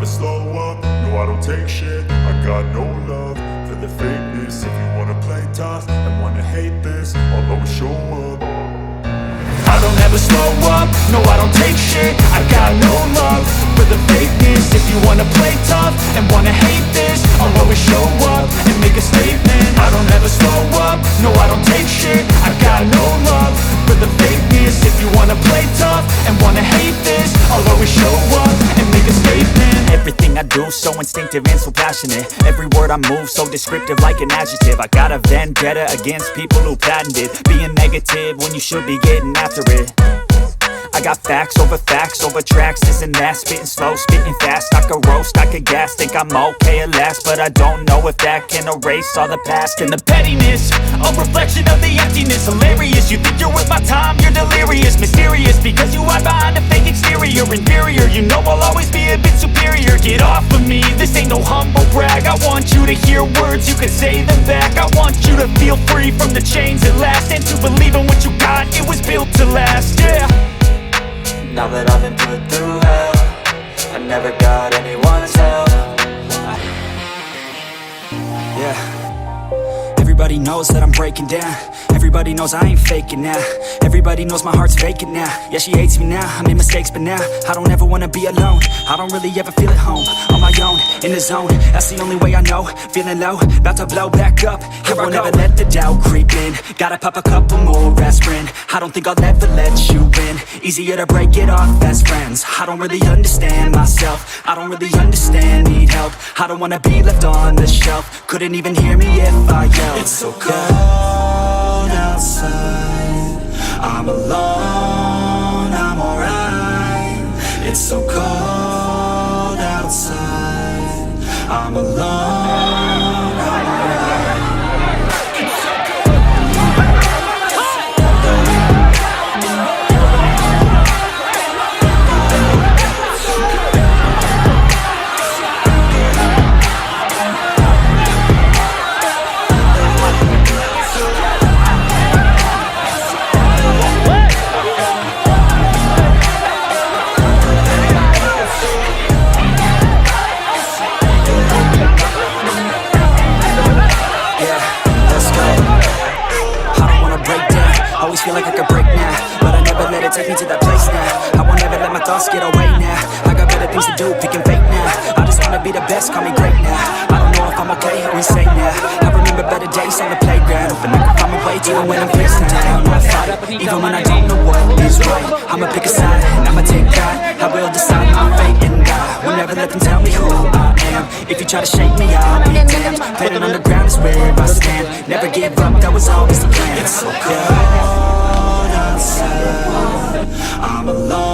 slow up, no I don't take shit. I got no love for the fakeness. If you wanna play tough and wanna hate this, I'll always show up. I don't ever slow up, no I don't take shit. I got no love for the fakeness. If you wanna play tough and wanna hate this, I'll always show up and make a statement. I don't ever slow up, no I don't take shit. I got no love for the fakeness. If you wanna play tough and wanna hate this, I'll always show up and make a statement. Everything I do so instinctive and so passionate. Every word I move so descriptive like an adjective. I got a vendetta against people who patented being negative when you should be getting after it. I got facts over tracks, this and that. Spitting slow, spitting fast, I could roast, I could gas. Think I'm okay at last, but I don't know if that can erase all the past. And the pettiness, a reflection of the emptiness. Hilarious, you think you're worth my time, you're delirious. Mysterious, because you hide behind a fake exterior. Inferior, you know I'll always be a bit superior. Get off of me, this ain't no humble brag. I want you to hear words, you can say them back. I want you to feel free from the chains at last, and to believe in what you got, it was built to last, yeah. Now that I've been put through hell, I never got anyone's help. Yeah. Everybody knows that I'm breaking down. Everybody knows I ain't faking now. Everybody knows my heart's vacant now. Yeah, she hates me now, I made mistakes but now I don't ever wanna be alone. I don't really ever feel at home. On my own, in the zone, that's the only way I know. Feeling low, about to blow back up. Here I won't ever let the doubt creep in. Gotta pop a couple more aspirin. I don't think I'll ever let you in. Easier to break it off best friends. I don't really understand myself. I don't really understand, need help. I don't wanna be left on the shelf. Couldn't even hear me if I yelled. It's so cold outside, I'm alone, I'm alright. It's so cold outside, I'm alone, I'm alright. Feel like I could break now, but I never let it take me to that place now. I won't ever let my thoughts get away now. I got better things to do, picking fate now. I just wanna be the best, call me great now. I don't know if I'm okay or insane now. I remember better days on the playground, hoping I can find my way even when I'm facing down. I fight, even when I don't know what is right. I'ma pick a side, and I'ma take pride. I will decide my fate and die. Will never let them tell me who I am. If you try to shake me, I'll be damned. Planet on the ground is where I stand. Never give up, that was always the plan. It's so cold outside, I'm alone.